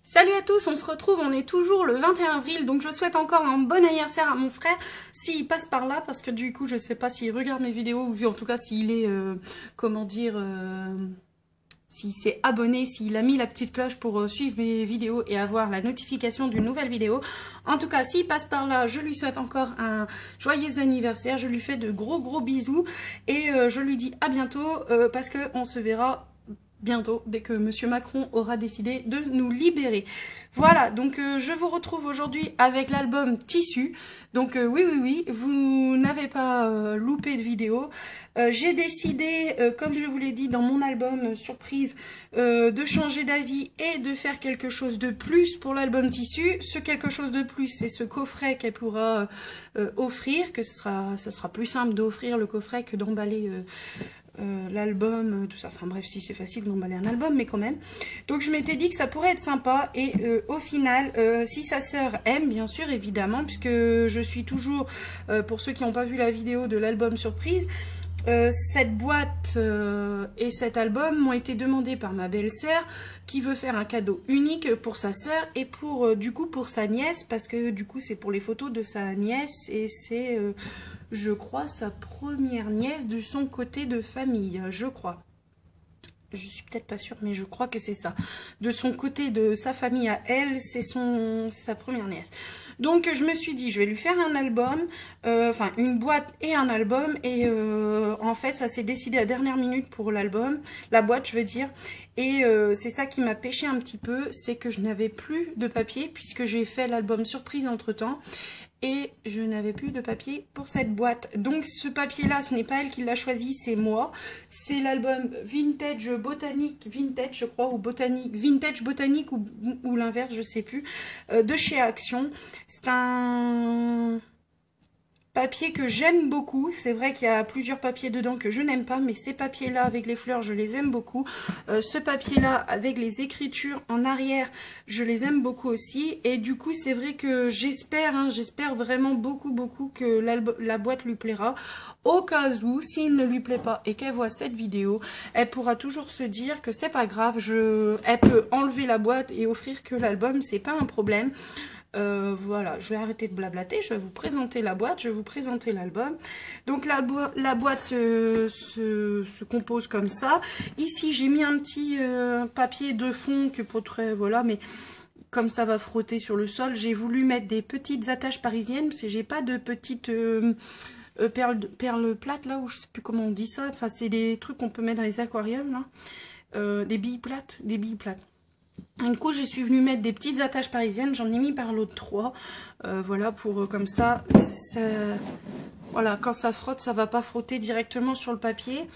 Salut à tous, on se retrouve, on est toujours le 21 avril, donc je souhaite encore un bon anniversaire à mon frère, s'il passe par là, parce que du coup je sais pas s'il regarde mes vidéos, ou en tout cas s'il est, s'il s'est abonné, s'il a mis la petite cloche pour suivre mes vidéos et avoir la notification d'une nouvelle vidéo. En tout cas, s'il passe par là, je lui souhaite encore un joyeux anniversaire, je lui fais de gros bisous, et je lui dis à bientôt, parce qu'on se verra bientôt, dès que Monsieur Macron aura décidé de nous libérer. Voilà, donc je vous retrouve aujourd'hui avec l'album Tissu. Donc oui, vous n'avez pas loupé de vidéo. J'ai décidé, comme je vous l'ai dit dans mon album surprise, de changer d'avis et de faire quelque chose de plus pour l'album Tissu. Ce quelque chose de plus, c'est ce coffret qu'elle pourra offrir, que ce sera plus simple d'offrir le coffret que d'emballer l'album, tout ça, enfin bref, si c'est facile d'emballer un album, mais quand même. Donc je m'étais dit que ça pourrait être sympa, et au final, si sa sœur aime, bien sûr, évidemment, puisque je suis toujours, pour ceux qui n'ont pas vu la vidéo de l'album surprise, cette boîte et cet album m'ont été demandés par ma belle-sœur, qui veut faire un cadeau unique pour sa sœur et pour du coup pour sa nièce, parce que du coup c'est pour les photos de sa nièce, et c'est je crois sa première nièce de son côté de famille, je crois. Je suis peut-être pas sûre, mais je crois que c'est ça. De son côté de sa famille à elle, c'est sa première nièce. Donc je me suis dit, je vais lui faire un album, enfin une boîte et un album, et en fait ça s'est décidé à dernière minute pour l'album, la boîte je veux dire, et c'est ça qui m'a pêché un petit peu, c'est que je n'avais plus de papier, puisque j'ai fait l'album surprise entre temps, et je n'avais plus de papier pour cette boîte. Donc ce papier là, ce n'est pas elle qui l'a choisi, c'est moi. C'est l'album Vintage Botanique, Vintage je crois, ou Botanique, Vintage Botanique, ou l'inverse, je sais plus, de chez Action. C'est un papier que j'aime beaucoup. C'est vrai qu'il y a plusieurs papiers dedans que je n'aime pas, mais ces papiers là avec les fleurs, je les aime beaucoup. Ce papier là avec les écritures en arrière, je les aime beaucoup aussi, et du coup c'est vrai que j'espère vraiment beaucoup que la boîte lui plaira. Au cas où, s'il ne lui plaît pas et qu'elle voit cette vidéo, elle pourra toujours se dire que c'est pas grave, elle peut enlever la boîte et offrir que l'album, c'est pas un problème. Voilà, je vais arrêter de blablater, je vais vous présenter la boîte, je vais vous présenter l'album. Donc la boîte se compose comme ça. Ici j'ai mis un petit papier de fond que pourrait, voilà, mais comme ça va frotter sur le sol, j'ai voulu mettre des petites attaches parisiennes, parce que j'ai pas de petites perles plates là, ou je sais plus comment on dit ça, enfin c'est des trucs qu'on peut mettre dans les aquariums là, des billes plates. Du coup, je suis venue mettre des petites attaches parisiennes. J'en ai mis par l'autre 3. Voilà, pour comme ça, voilà, quand ça frotte, ça va pas frotter directement sur le papier.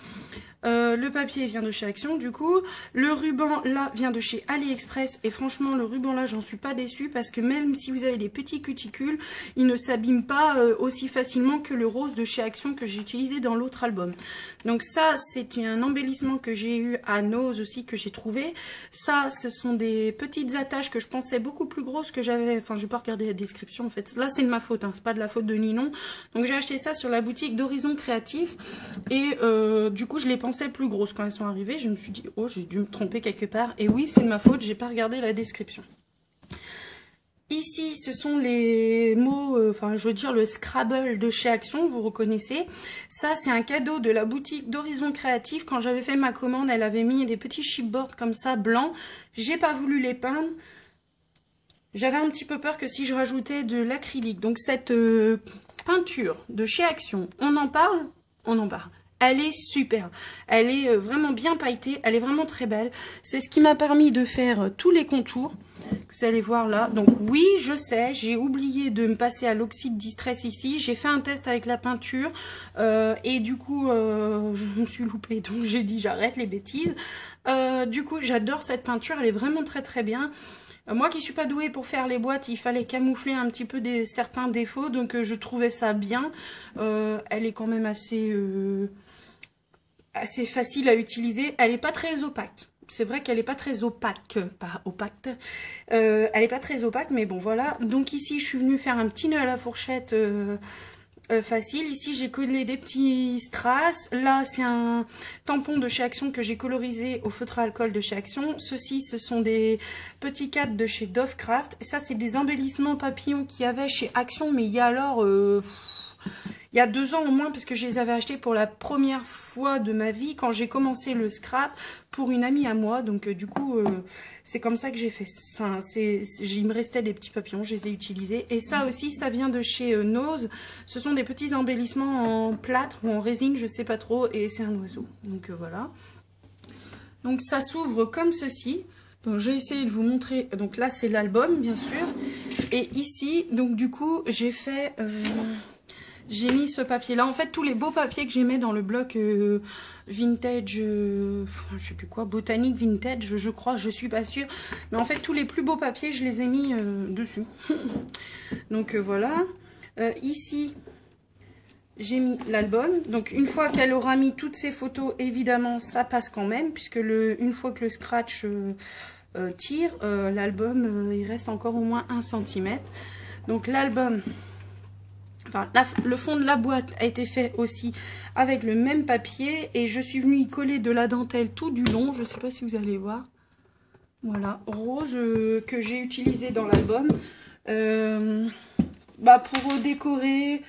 Le papier vient de chez Action, du coup. Le ruban, là, vient de chez AliExpress. Et franchement, le ruban, là, j'en suis pas déçue. Parce que même si vous avez des petits cuticules, il ne s'abîme pas aussi facilement que le rose de chez Action que j'ai utilisé dans l'autre album. Donc ça, c'est un embellissement que j'ai eu à Nose aussi, que j'ai trouvé. Ça, ce sont des petites attaches que je pensais beaucoup plus grosses que j'avais. Enfin, je vais pas regarder la description, en fait. Là, c'est de ma faute, hein. C'est pas de la faute de Ninon. Donc, j'ai acheté ça sur la boutique d'Horizon Créatif. Et du coup, je les pensais plus grosses quand elles sont arrivées. Je me suis dit, oh, j'ai dû me tromper quelque part. Et oui, c'est de ma faute, j'ai pas regardé la description. Ici, ce sont les mots, enfin, je veux dire le Scrabble de chez Action, vous reconnaissez. Ça, c'est un cadeau de la boutique d'Horizon Créatif. Quand j'avais fait ma commande, elle avait mis des petits chipboards comme ça, blancs. J'ai pas voulu les peindre. J'avais un petit peu peur que si je rajoutais de l'acrylique. Donc, cette peinture de chez Action, on en parle. Elle est super, elle est vraiment bien pailletée, elle est vraiment très belle. C'est ce qui m'a permis de faire tous les contours, que vous allez voir là. Donc oui, je sais, j'ai oublié de me passer à l'oxyde Distress ici. J'ai fait un test avec la peinture et du coup, je me suis loupée, donc j'ai dit j'arrête les bêtises. Du coup, j'adore cette peinture, elle est vraiment très bien. Moi qui suis pas douée pour faire les boîtes, il fallait camoufler un petit peu certains défauts, donc je trouvais ça bien. Elle est quand même assez facile à utiliser. Elle n'est pas très opaque. C'est vrai qu'elle n'est pas très opaque, pas opaque. Elle n'est pas très opaque, mais bon voilà. Donc ici, je suis venue faire un petit nœud à la fourchette facile. Ici, j'ai collé des petits strass. Là, c'est un tampon de chez Action que j'ai colorisé au feutre à alcool de chez Action. Ceux-ci, ce sont des petits cadres de chez Dovecraft. Ça, c'est des embellissements papillons qu'il y avait chez Action, mais il y a alors... il y a 2 ans au moins, parce que je les avais achetés pour la première fois de ma vie quand j'ai commencé le scrap pour une amie à moi. Donc du coup, c'est comme ça que j'ai fait ça. Il me restait des petits papillons, je les ai utilisés. Et ça aussi, ça vient de chez Nose. Ce sont des petits embellissements en plâtre ou en résine, je sais pas trop. Et c'est un oiseau. Donc voilà. Donc ça s'ouvre comme ceci. Donc j'ai essayé de vous montrer. Donc là, c'est l'album, bien sûr. Et ici, donc du coup, j'ai fait... j'ai mis ce papier-là. En fait, tous les beaux papiers que j'aimais dans le bloc vintage, je sais plus quoi, botanique vintage, je crois, je suis pas sûre. Mais en fait, tous les plus beaux papiers, je les ai mis dessus. Donc voilà. Ici, j'ai mis l'album. Donc une fois qu'elle aura mis toutes ces photos, évidemment, ça passe quand même, puisque une fois que le scratch tire, l'album, il reste encore au moins 1 cm. Donc l'album... Enfin, le fond de la boîte a été fait aussi avec le même papier et je suis venue y coller de la dentelle tout du long. Je ne sais pas si vous allez voir. Voilà, rose que j'ai utilisé dans l'album pour décorer,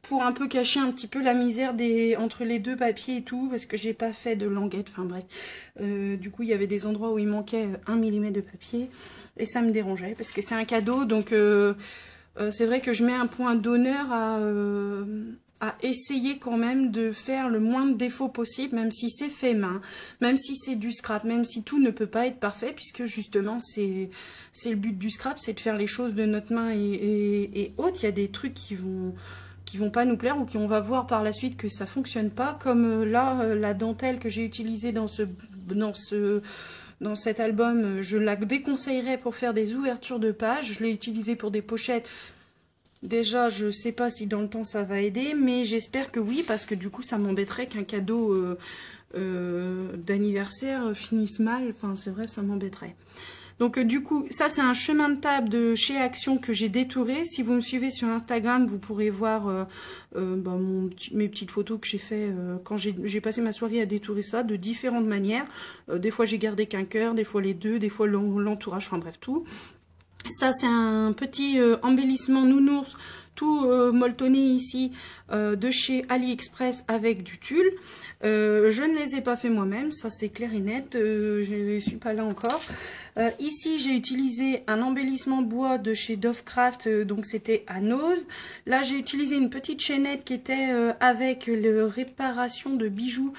pour un peu cacher un petit peu la misère entre les 2 papiers et tout, parce que j'ai pas fait de languette. Enfin bref, du coup il y avait des endroits où il manquait 1 mm de papier et ça me dérangeait parce que c'est un cadeau, donc... c'est vrai que je mets un point d'honneur à essayer quand même de faire le moins de défauts possible, même si c'est fait main, même si c'est du scrap, même si tout ne peut pas être parfait, puisque justement c'est le but du scrap, c'est de faire les choses de notre main et autres. Il y a des trucs qui vont pas nous plaire ou qu'on va voir par la suite que ça fonctionne pas, comme là la dentelle que j'ai utilisée dans cet album, je la déconseillerais pour faire des ouvertures de pages. Je l'ai utilisée pour des pochettes. Déjà, je ne sais pas si dans le temps ça va aider, mais j'espère que oui, parce que du coup, ça m'embêterait qu'un cadeau d'anniversaire finisse mal. Enfin, c'est vrai, ça m'embêterait. Donc du coup, ça c'est un chemin de table de chez Action que j'ai détouré. Si vous me suivez sur Instagram, vous pourrez voir mes petites photos que j'ai fait quand j'ai passé ma soirée à détourer ça de différentes manières. Des fois j'ai gardé qu'un cœur, des fois les deux, des fois l'entourage, enfin bref tout. Ça c'est un petit embellissement nounours tout molletonné ici de chez AliExpress avec du tulle. Je ne les ai pas fait moi-même, ça c'est clair et net, je ne suis pas là encore. Ici j'ai utilisé un embellissement bois de chez Dovecraft, donc c'était à Nose. Là j'ai utilisé une petite chaînette qui était avec le réparation de bijoux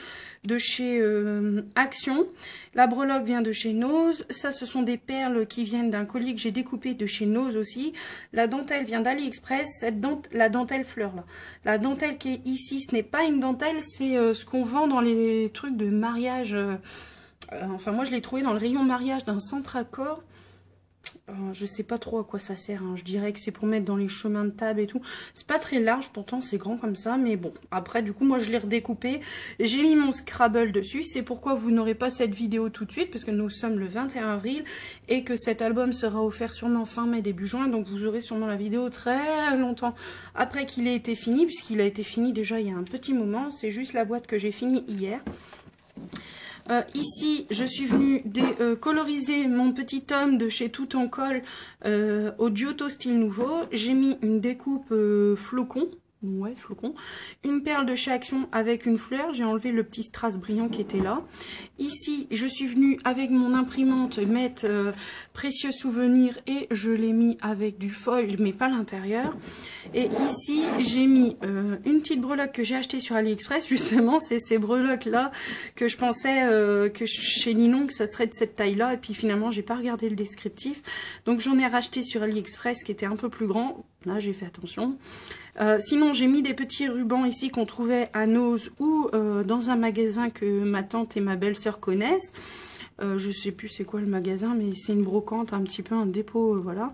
de chez Action. La breloque vient de chez Nose. Ça ce sont des perles qui viennent d'un collier que j'ai découpé de chez Nose aussi. La dentelle vient d'AliExpress, la dentelle fleur là. La dentelle qui est ici, ce n'est pas une dentelle, c'est ce qu'on vend dans les trucs de mariage. Enfin, moi, je l'ai trouvé dans le rayon mariage d'un centre Accor. Je sais pas trop à quoi ça sert. Hein. Je dirais que c'est pour mettre dans les chemins de table et tout. C'est pas très large, pourtant c'est grand comme ça. Mais bon, après, du coup, moi, je l'ai redécoupé. J'ai mis mon Scrabble dessus. C'est pourquoi vous n'aurez pas cette vidéo tout de suite, parce que nous sommes le 21 avril et que cet album sera offert sûrement fin mai, début juin. Donc, vous aurez sûrement la vidéo très longtemps après qu'il ait été fini, puisqu'il a été fini déjà il y a un petit moment. C'est juste la boîte que j'ai fini hier. Ici, je suis venue coloriser mon petit tome de chez Tout en Colle au Giotto style nouveau. J'ai mis une découpe flocon. Ouais, flocon. Une perle de chez Action avec une fleur. J'ai enlevé le petit strass brillant qui était là. Ici, je suis venue avec mon imprimante mettre précieux souvenirs et je l'ai mis avec du foil, mais pas l'intérieur. Et ici, j'ai mis une petite breloque que j'ai achetée sur AliExpress. Justement, c'est ces breloques-là que je pensais que chez Ninon, que ça serait de cette taille-là. Et puis finalement, j'ai pas regardé le descriptif. Donc j'en ai racheté sur AliExpress qui était un peu plus grand. Là, j'ai fait attention. Sinon, j'ai mis des petits rubans ici qu'on trouvait à Nose ou dans un magasin que ma tante et ma belle-sœur connaissent. Je sais plus c'est quoi le magasin, mais c'est une brocante, un petit peu un dépôt, voilà.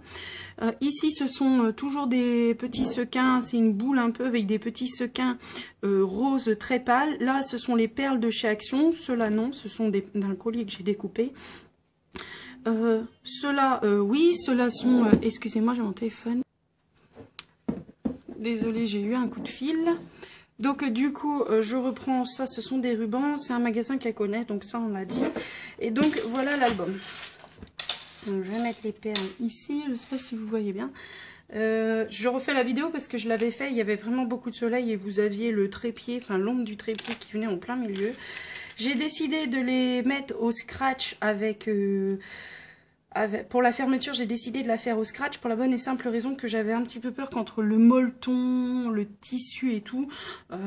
Ici, ce sont toujours des petits sequins, c'est une boule un peu avec des petits sequins roses très pâles. Là, ce sont les perles de chez Action. Ceux-là, non, ce sont d'un collier que j'ai découpé. Ceux-là, oui, ceux-là sont... excusez-moi, j'ai mon téléphone. désolée, j'ai eu un coup de fil. Donc du coup, je reprends ça, ce sont des rubans, c'est un magasin qu'elle connaît, donc ça on l'a dit. Et donc voilà l'album. Donc je vais mettre les perles ici, je ne sais pas si vous voyez bien. Je refais la vidéo parce que je l'avais fait, il y avait vraiment beaucoup de soleil et vous aviez le trépied, enfin l'ombre du trépied qui venait en plein milieu. J'ai décidé de les mettre au scratch pour la fermeture, j'ai décidé de la faire au scratch pour la bonne et simple raison que j'avais un petit peu peur qu'entre le molleton, le tissu et tout,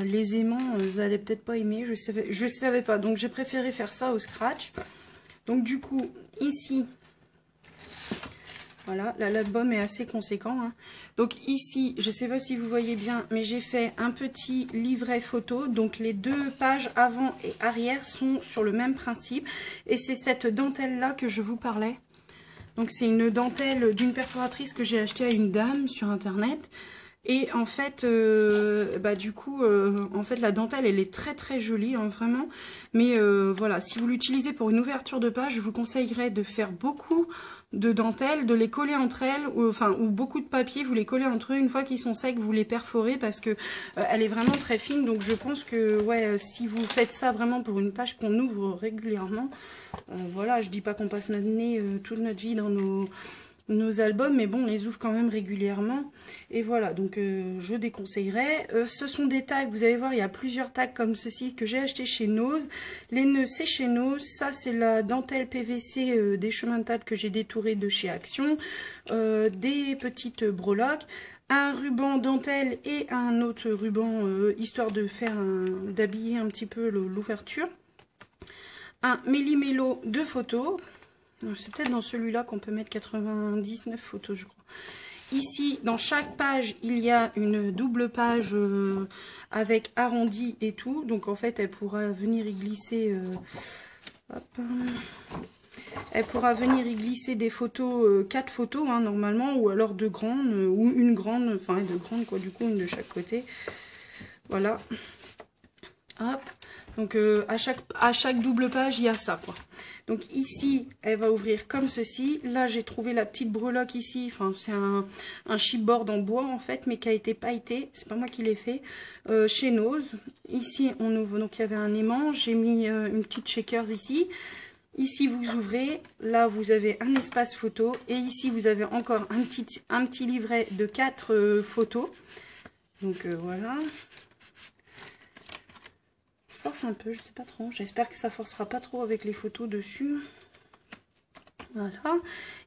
les aimants, ils allaient peut-être pas aimer, je savais pas. Donc j'ai préféré faire ça au scratch. Donc du coup, ici, voilà, l'album est assez conséquent. Hein. Donc ici, je sais pas si vous voyez bien, mais j'ai fait un petit livret photo. Donc les deux pages avant et arrière sont sur le même principe. Et c'est cette dentelle-là que je vous parlais. Donc c'est une dentelle d'une perforatrice que j'ai achetée à une dame sur internet. Et en fait, du coup, en fait la dentelle elle est très très jolie, hein, vraiment. Mais voilà, si vous l'utilisez pour une ouverture de page, je vous conseillerais de faire beaucoup de dentelles, de les coller entre elles, ou beaucoup de papier, vous les collez entre eux. Une fois qu'ils sont secs, vous les perforez parce que elle est vraiment très fine. Donc je pense que ouais, si vous faites ça vraiment pour une page qu'on ouvre régulièrement, voilà, je dis pas qu'on passe notre nez toute notre vie dans nos albums, mais bon, on les ouvre quand même régulièrement. Et voilà, donc je déconseillerais. Ce sont des tags, vous allez voir, il y a plusieurs tags comme ceci que j'ai acheté chez Nose. Les nœuds, c'est chez Nose. Ça, c'est la dentelle PVC des chemins de table que j'ai détouré de chez Action. Des petites breloques. Un ruban dentelle et un autre ruban, histoire de faire d'habiller un petit peu l'ouverture. Un méli-mélo de photos. C'est peut-être dans celui-là qu'on peut mettre 99 photos, je crois. Ici, dans chaque page, il y a une double page avec arrondi et tout. Donc, en fait, elle pourra venir y glisser... elle pourra venir y glisser des photos, 4 photos, hein, normalement, ou alors 2 grandes, ou une grande, enfin 2 grandes, quoi, du coup, une de chaque côté. Voilà. Hop. Donc à chaque double page, il y a ça, quoi. Donc ici, elle va ouvrir comme ceci. Là, j'ai trouvé la petite breloque ici. Enfin, c'est un chipboard en bois, en fait, mais qui a été pailleté. C'est pas moi qui l'ai fait. Chez Nose. Ici, on ouvre. Donc, il y avait un aimant. J'ai mis une petite shakers ici. Ici, vous ouvrez. Là, vous avez un espace photo. Et ici, vous avez encore un petit livret de 4 photos. Donc, voilà. Force un peu, je sais pas trop. J'espère que ça forcera pas trop avec les photos dessus. Voilà.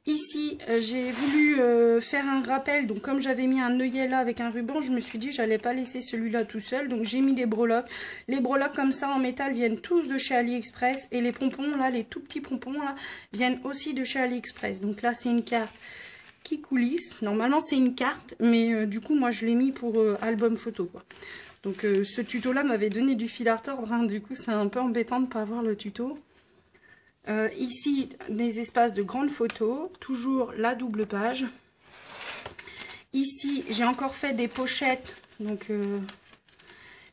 Ici, j'ai voulu faire un rappel. Donc, comme j'avais mis un œillet là avec un ruban, je me suis dit j'allais pas laisser celui-là tout seul. Donc, j'ai mis des breloques. Les breloques comme ça en métal viennent tous de chez AliExpress. Et les pompons là, les tout petits pompons là, viennent aussi de chez AliExpress. Donc là, c'est une carte qui coulisse. Normalement, c'est une carte. Mais du coup, moi, je l'ai mis pour album photo, quoi. Donc ce tuto-là m'avait donné du fil à retordre, hein. Du coup c'est un peu embêtant de ne pas avoir le tuto. Ici, des espaces de grandes photos, toujours la double page. Ici, j'ai encore fait des pochettes, donc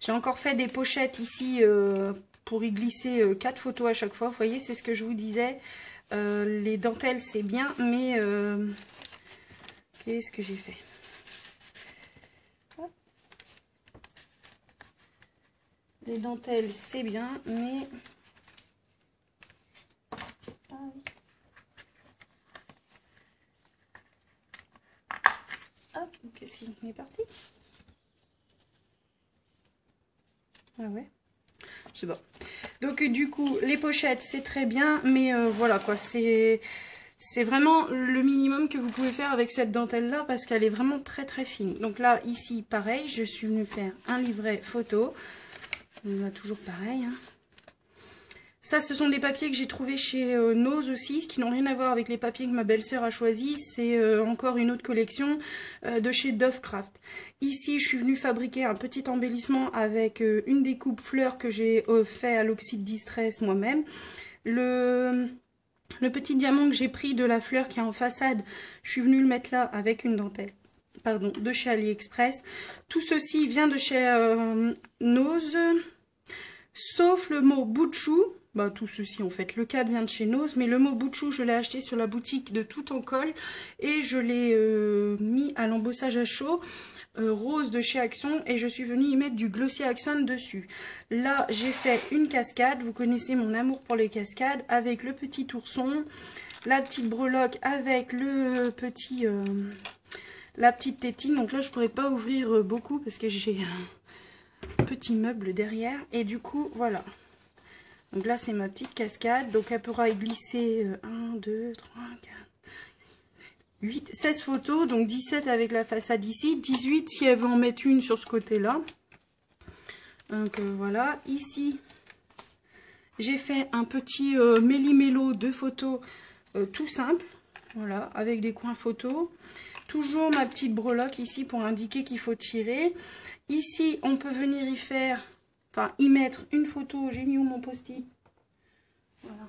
j'ai encore fait des pochettes ici pour y glisser 4 photos à chaque fois. Vous voyez, c'est ce que je vous disais. Les dentelles, c'est bien, mais qu'est-ce que j'ai fait ? Les dentelles, c'est bien, mais... Ah oui. Hop, qu'est-ce qui est parti? Ah ouais. Je sais pas. Donc du coup, les pochettes, c'est très bien, mais voilà quoi, c'est vraiment le minimum que vous pouvez faire avec cette dentelle-là, parce qu'elle est vraiment très très fine. Donc là, ici, pareil, je suis venue faire un livret photo. On a toujours pareil. Hein. Ça, ce sont des papiers que j'ai trouvés chez Nose aussi, qui n'ont rien à voir avec les papiers que ma belle-sœur a choisis. C'est encore une autre collection de chez Dovecraft. Ici, je suis venue fabriquer un petit embellissement avec une découpe fleurs que j'ai fait à l'oxyde Distress moi-même. Le petit diamant que j'ai pris de la fleur qui est en façade, je suis venue le mettre là avec une dentelle. Pardon, de chez AliExpress. Tout ceci vient de chez Nose, sauf le mot bout de chou. bah, tout ceci en fait. Le cadre vient de chez Nose, mais le Mobuchu, je l'ai acheté sur la boutique de Tout en Colle et je l'ai mis à l'embossage à chaud. Rose de chez Action et je suis venue y mettre du Glossy Accent dessus. Là j'ai fait une cascade, vous connaissez mon amour pour les cascades, avec le petit ourson, la petite breloque avec le petit la petite tétine. Donc là je pourrais pas ouvrir beaucoup parce que j'ai un petit meuble derrière et du coup voilà. Donc là c'est ma petite cascade, donc elle pourra y glisser 1, 2, 3, 4 8, 16 photos, donc 17 avec la façade ici, 18 si elle veut en mettre une sur ce côté-là. Donc voilà, ici, j'ai fait un petit méli-mélo de photos tout simple, voilà, avec des coins photos. Toujours ma petite breloque ici pour indiquer qu'il faut tirer. Ici, on peut venir y faire, enfin y mettre une photo, j'ai mis où mon post-it? Voilà.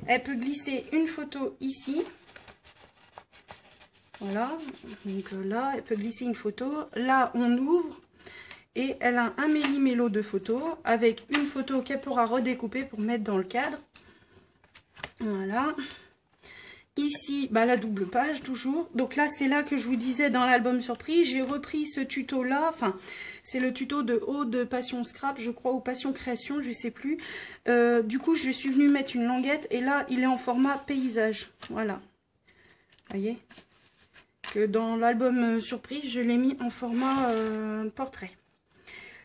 Elle peut glisser une photo ici. Voilà, donc là, elle peut glisser une photo. Là, on ouvre et elle a un méli-mélo de photos avec une photo qu'elle pourra redécouper pour mettre dans le cadre. Voilà. Ici, bah, la double page toujours. Donc là, c'est là que je vous disais dans l'album surprise. J'ai repris ce tuto-là. Enfin, c'est le tuto de Aude Passion Scrap, je crois, ou Passion Création, je sais plus. Du coup, je suis venue mettre une languette et là, il est en format paysage. Voilà. Vous voyez ? Que dans l'album surprise, je l'ai mis en format portrait.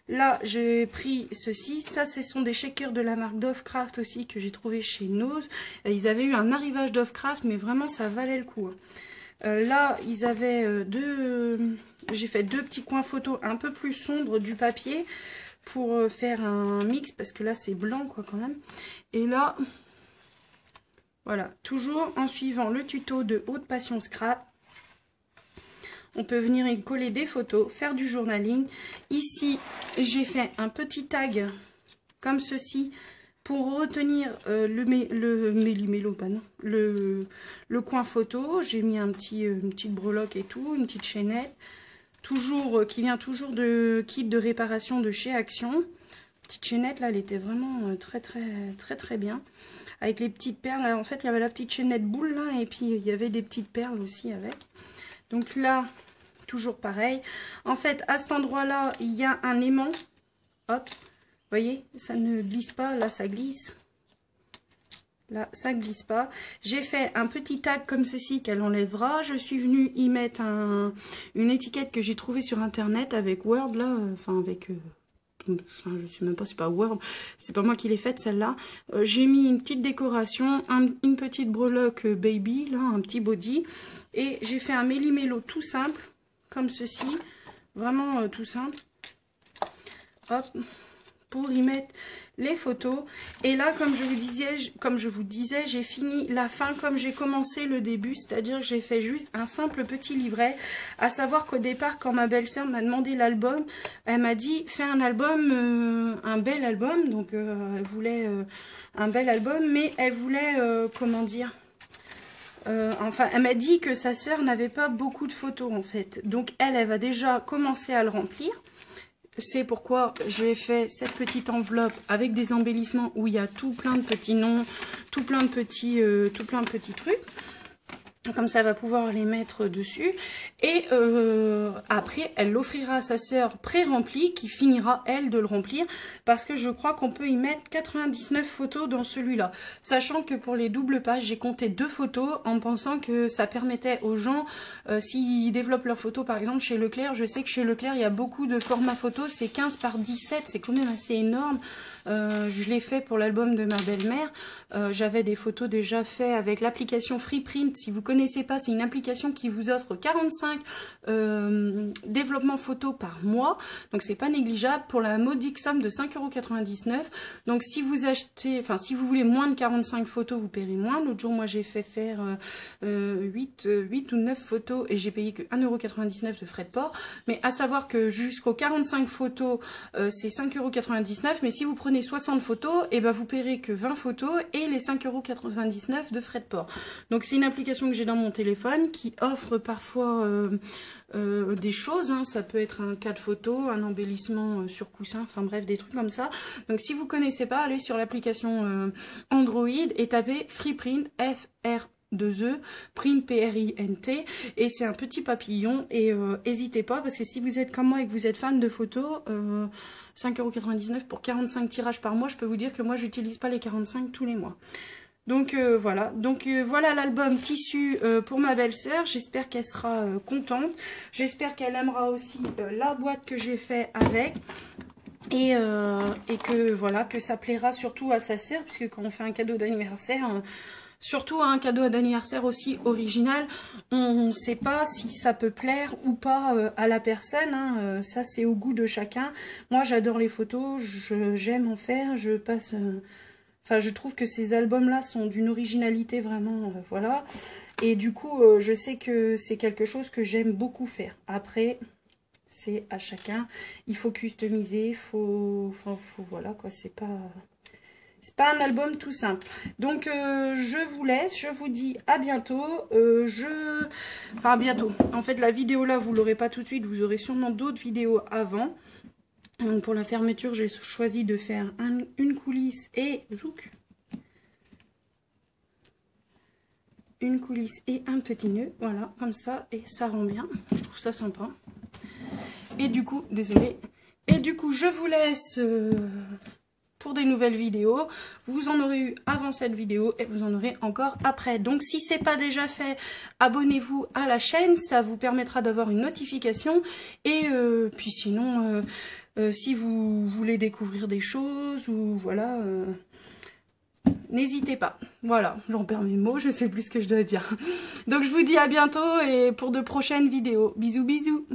Là, j'ai pris ceci. Ça, ce sont des shakers de la marque Dovecraft aussi que j'ai trouvé chez Nose. Ils avaient eu un arrivage Dovecraft, mais vraiment, ça valait le coup. Là, ils avaient j'ai fait deux petits coins photos un peu plus sombres du papier pour faire un mix, parce que là, c'est blanc, quoi, quand même. Et là, voilà, toujours en suivant le tuto de Aude Passion Scrap. On peut venir y coller des photos, faire du journaling. Ici, j'ai fait un petit tag comme ceci pour retenir le coin photo. J'ai mis une petite breloque et tout, une petite chaînette. Qui vient toujours de kit de réparation de chez Action. Petite chaînette, là, elle était vraiment très bien. Avec les petites perles. En fait, il y avait la petite chaînette boule, là, et puis il y avait des petites perles aussi avec. Donc là, toujours pareil. En fait, à cet endroit-là, il y a un aimant. Hop, vous voyez, ça ne glisse pas. Là, ça glisse. Là, ça glisse pas. J'ai fait un petit tag comme ceci qu'elle enlèvera. Je suis venue y mettre une étiquette que j'ai trouvée sur Internet avec Word, là. Enfin, avec... Enfin, je sais même pas, c'est pas Word. C'est pas moi qui l'ai faite, celle-là. J'ai mis une petite décoration, une petite breloque baby, là, un petit body. Et j'ai fait un méli-mélo tout simple, comme ceci, vraiment tout simple, hop, pour y mettre les photos. Et là, comme je vous disais, j'ai fini la fin comme j'ai commencé le début, c'est-à-dire que j'ai fait juste un simple petit livret, à savoir qu'au départ, quand ma belle-sœur m'a demandé l'album, elle m'a dit, fais un album, un bel album, donc elle voulait un bel album, mais elle voulait, comment dire, enfin, elle m'a dit que sa sœur n'avait pas beaucoup de photos en fait. Donc elle va déjà commencer à le remplir. C'est pourquoi j'ai fait cette petite enveloppe avec des embellissements où il y a tout plein de petits noms, tout plein de petits trucs. Comme ça, elle va pouvoir les mettre dessus. Et après, elle l'offrira à sa sœur pré-rempli, qui finira, elle, de le remplir. Parce que je crois qu'on peut y mettre 99 photos dans celui-là. Sachant que pour les doubles pages, j'ai compté 2 photos en pensant que ça permettait aux gens, s'ils développent leurs photos, par exemple, chez Leclerc. Je sais que chez Leclerc, il y a beaucoup de formats photos. C'est 15 par 17, c'est quand même assez énorme. Je l'ai fait pour l'album de ma belle-mère. J'avais des photos déjà faites avec l'application Freeprint. Si vous connaissez pas, c'est une application qui vous offre 45 développements photos par mois. Donc c'est pas négligeable pour la modique somme de 5,99 €. Donc si vous achetez, enfin si vous voulez moins de 45 photos, vous paierez moins. L'autre jour, moi j'ai fait faire 8 ou 9 photos et j'ai payé que 1,99 € de frais de port. Mais à savoir que jusqu'aux 45 photos, c'est 5,99 €. Mais si vous prenez 60 photos, et ben vous paierez que 20 photos et les 5,99 € de frais de port. Donc c'est une application que j'ai j'ai dans mon téléphone qui offre parfois des choses, hein. Ça peut être un cadre photo, un embellissement sur coussin, enfin bref, des trucs comme ça. Donc si vous connaissez pas, allez sur l'application Android et tapez FreePrint, F-R-2-E, print P-R-I-N-T, et c'est un petit papillon, et n'hésitez pas, parce que si vous êtes comme moi et que vous êtes fan de photos, 5,99 € pour 45 tirages par mois, je peux vous dire que moi j'utilise pas les 45 tous les mois. Donc voilà, voilà l'album tissu pour ma belle-sœur. J'espère qu'elle sera contente. J'espère qu'elle aimera aussi la boîte que j'ai fait avec. Et que voilà, que ça plaira surtout à sa sœur, puisque quand on fait un cadeau d'anniversaire, surtout un cadeau d'anniversaire aussi original, on ne sait pas si ça peut plaire ou pas à la personne, hein. Ça c'est au goût de chacun. Moi j'adore les photos, j'aime en faire, je passe... Enfin, je trouve que ces albums-là sont d'une originalité vraiment, voilà. Et du coup, je sais que c'est quelque chose que j'aime beaucoup faire. Après, c'est à chacun. Il faut customiser, voilà quoi. C'est pas un album tout simple. Donc, je vous laisse. Je vous dis à bientôt. Enfin, bientôt. En fait, la vidéo là, vous l'aurez pas tout de suite. Vous aurez sûrement d'autres vidéos avant. Donc pour la fermeture, j'ai choisi de faire une coulisse et une coulisse et un petit nœud, voilà, comme ça, et ça rend bien. Je trouve ça sympa. Et du coup, désolée. Et du coup, je vous laisse pour des nouvelles vidéos. Vous en aurez eu avant cette vidéo et vous en aurez encore après. Donc si c'est pas déjà fait, abonnez-vous à la chaîne, ça vous permettra d'avoir une notification. Et puis sinon... si vous voulez découvrir des choses ou voilà, n'hésitez pas. Voilà, j'en perds mes mots, je sais plus ce que je dois dire. Donc je vous dis à bientôt et pour de prochaines vidéos. Bisous bisous.